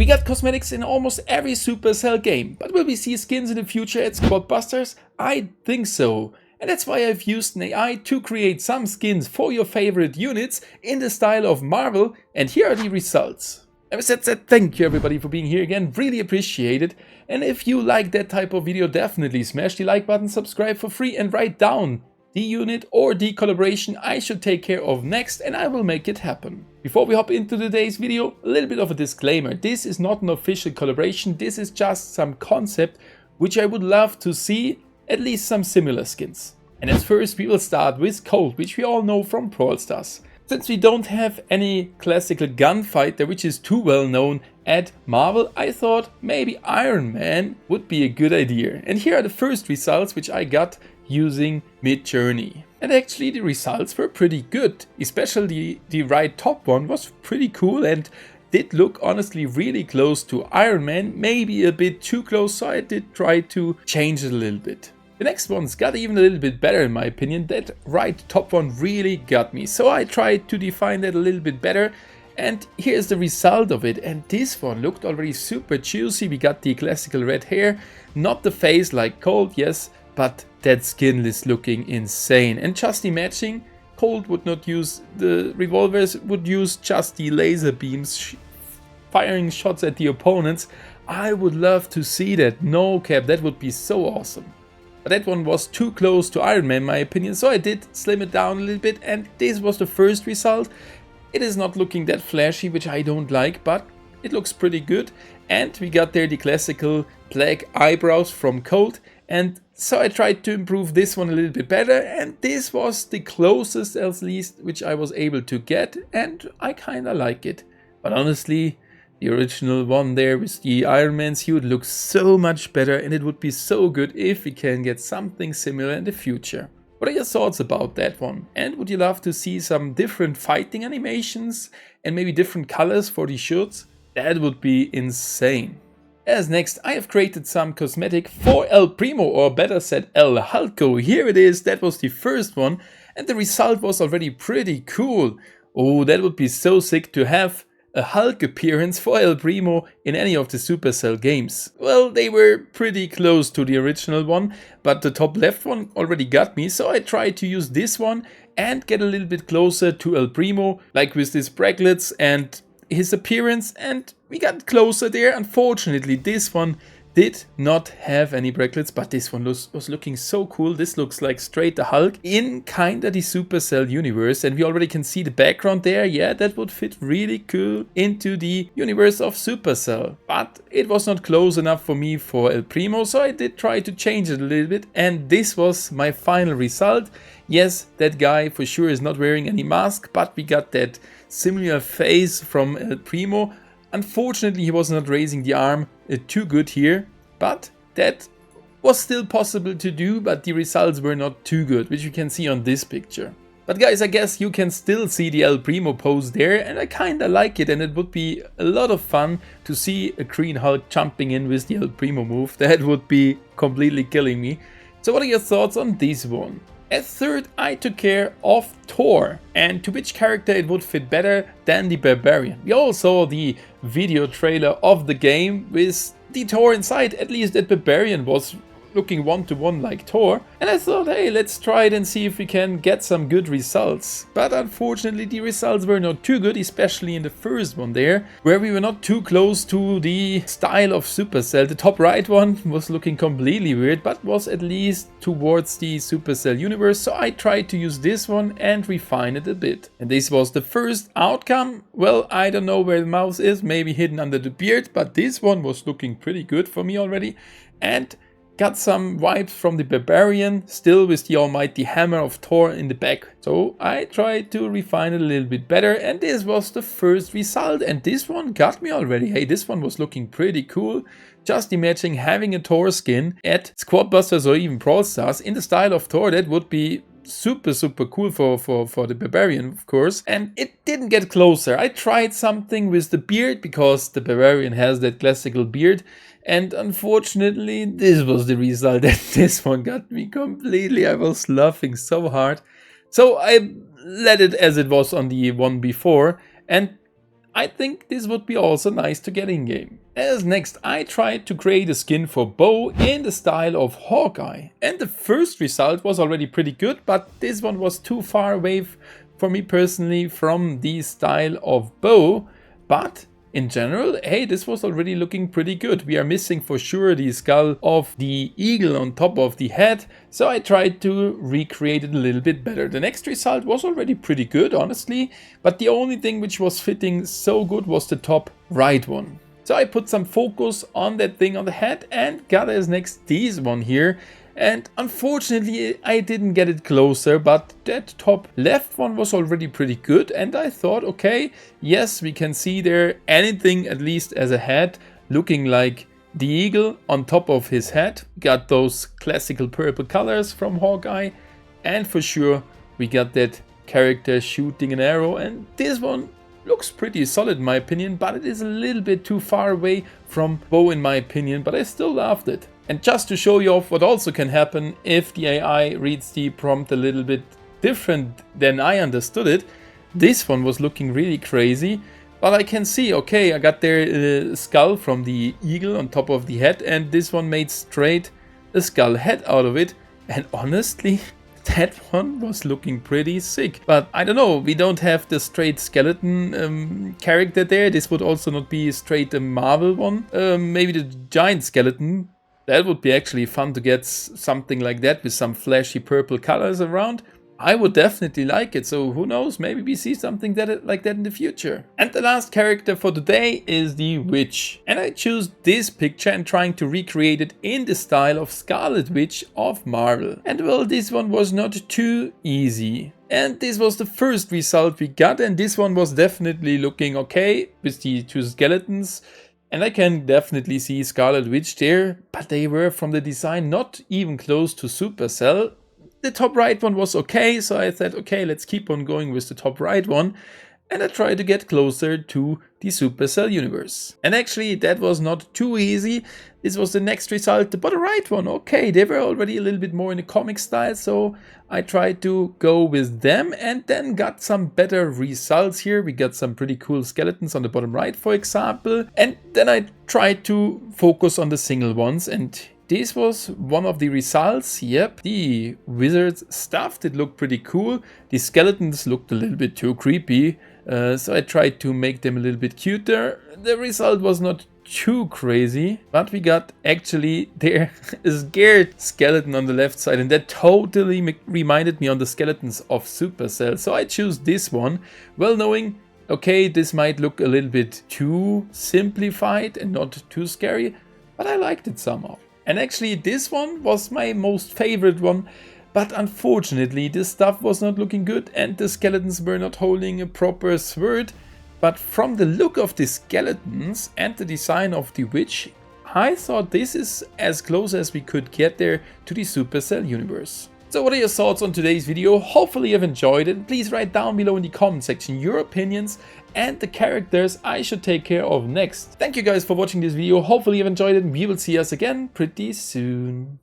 We got cosmetics in almost every Supercell game, but will we see skins in the future at Squad Busters? I think so. And that's why I've used an AI to create some skins for your favorite units in the style of Marvel, and here are the results. Having said that, thank you everybody for being here again, really appreciate it. And if you like that type of video, definitely smash the like button, subscribe for free, and write down the unit or the collaboration I should take care of next, and I will make it happen. Before we hop into today's video, a little bit of a disclaimer. This is not an official collaboration, this is just some concept which I would love to see, at least some similar skins. And at first we will start with Colt, which we all know from Brawl Stars. Since we don't have any classical gunfighter which is too well known at Marvel, I thought maybe Iron Man would be a good idea. And here are the first results which I got using Midjourney. And actually the results were pretty good, especially the right top one was pretty cool and did look honestly really close to Iron Man, maybe a bit too close, so I did try to change it a little bit. The next one's got even a little bit better in my opinion. That right top one really got me, so I tried to define that a little bit better, and here's the result of it. And this one looked already super juicy. We got the classical red hair, not the face like Colt, yes, but that skin is looking insane. And just imagine, Colt would not use the revolvers, would use just the laser beams firing shots at the opponents. I would love to see that, no cap, that would be so awesome. But that one was too close to Iron Man in my opinion, so I did slim it down a little bit, and this was the first result. It is not looking that flashy, which I don't like, but it looks pretty good. And we got there the classical black eyebrows from Colt, and so I tried to improve this one a little bit better, and this was the closest at least which I was able to get, and I kinda like it. But honestly, the original one there with the Iron Man suit looks so much better, and it would be so good if we can get something similar in the future. What are your thoughts about that one? And would you love to see some different fighting animations and maybe different colors for the shirts? That would be insane. As next, I have created some cosmetic for El Primo, or better said El Hulko. Here it is, that was the first one, and the result was already pretty cool. Oh, that would be so sick to have a Hulk appearance for El Primo in any of the Supercell games. Well, they were pretty close to the original one, but the top left one already got me, so I tried to use this one and get a little bit closer to El Primo, like with these bracelets and his appearance, and we got closer there. Unfortunately, this one did not have any bracelets, but this one was looking so cool. This looks like straight the Hulk in kinda the Supercell universe, and we already can see the background there. Yeah, that would fit really cool into the universe of Supercell, but it was not close enough for me for El Primo, so I did try to change it a little bit, and this was my final result. Yes, that guy for sure is not wearing any mask, but we got that similar face from El Primo. Unfortunately, he was not raising the arm too good here, but that was still possible to do, but the results were not too good, which you can see on this picture. But guys, I guess you can still see the El Primo pose there, and I kinda like it, and it would be a lot of fun to see a Green Hulk jumping in with the El Primo move. That would be completely killing me. So what are your thoughts on this one? At third, I took care of Thor, and to which character it would fit better than the Barbarian. We all saw the video trailer of the game with the Thor inside. At least that Barbarian was looking one-to-one like Thor, and I thought, hey, let's try it and see if we can get some good results. But unfortunately the results were not too good, especially in the first one there, where we were not too close to the style of Supercell. The top right one was looking completely weird, but was at least towards the Supercell universe, so I tried to use this one and refine it a bit. And this was the first outcome. Well, I don't know where the mouse is, maybe hidden under the beard, but this one was looking pretty good for me already, and got some vibes from the Barbarian, still with the almighty hammer of Thor in the back. So I tried to refine it a little bit better, and this was the first result, and this one got me already. Hey, this one was looking pretty cool. Just imagine having a Thor skin at Squad Busters or even Brawl Stars in the style of Thor. That would be super cool for the Barbarian, of course. And it didn't get closer. I tried something with the beard, because the Barbarian has that classical beard, and unfortunately this was the result, and this one got me completely. I was laughing so hard, so I let it as it was on the one before, and I think this would be also nice to get in game. As next, I tried to create a skin for Bo in the style of Hawkeye. And the first result was already pretty good, but this one was too far away for me personally from the style of Bo. But in general, hey, this was already looking pretty good. We are missing for sure the skull of the eagle on top of the head, so I tried to recreate it a little bit better. The next result was already pretty good, honestly, but the only thing which was fitting so good was the top right one. So I put some focus on that thing on the head and got as next this one here. And unfortunately I didn't get it closer, but that top left one was already pretty good, and I thought, okay, yes, we can see there anything at least as a head looking like the eagle on top of his head. Got those classical purple colors from Hawkeye, and for sure we got that character shooting an arrow, and this one looks pretty solid in my opinion, but it is a little bit too far away from Bo in my opinion, but I still loved it. And just to show you off what also can happen if the AI reads the prompt a little bit different than I understood it, this one was looking really crazy. But I can see, okay, I got their skull from the eagle on top of the head, and this one made straight a skull head out of it. And honestly, that one was looking pretty sick. But I don't know, we don't have the straight skeleton character there. This would also not be straight a Marvel one. Maybe the giant skeleton. That would be actually fun to get something like that with some flashy purple colors around. I would definitely like it, so who knows, maybe we see something like that in the future. And the last character for today is the Witch. And I choose this picture and trying to recreate it in the style of Scarlet Witch of Marvel. And well, this one was not too easy. And this was the first result we got, and this one was definitely looking okay with the two skeletons. And I can definitely see Scarlet Witch there, but they were from the design not even close to Supercell. The top right one was okay, so I thought, okay, let's keep on going with the top right one. And I tried to get closer to the Supercell universe. And actually, that was not too easy. This was the next result, the bottom right one. Okay, they were already a little bit more in the comic style, so I tried to go with them and then got some better results here. We got some pretty cool skeletons on the bottom right, for example. And then I tried to focus on the single ones, and this was one of the results. Yep, the wizard's stuff did look pretty cool. The skeletons looked a little bit too creepy, so I tried to make them a little bit cuter. The result was not too crazy, but we got actually there a scared skeleton on the left side, and that totally reminded me on the skeletons of Supercell. So I choose this one, well knowing, okay, this might look a little bit too simplified and not too scary, but I liked it somehow. And actually this one was my most favorite one, but unfortunately this stuff was not looking good and the skeletons were not holding a proper sword. But from the look of the skeletons and the design of the witch, I thought this is as close as we could get there to the Supercell universe. So what are your thoughts on today's video? Hopefully you've enjoyed it. Please write down below in the comment section your opinions and the characters I should take care of next. Thank you guys for watching this video. Hopefully you've enjoyed it, and we will see us again pretty soon.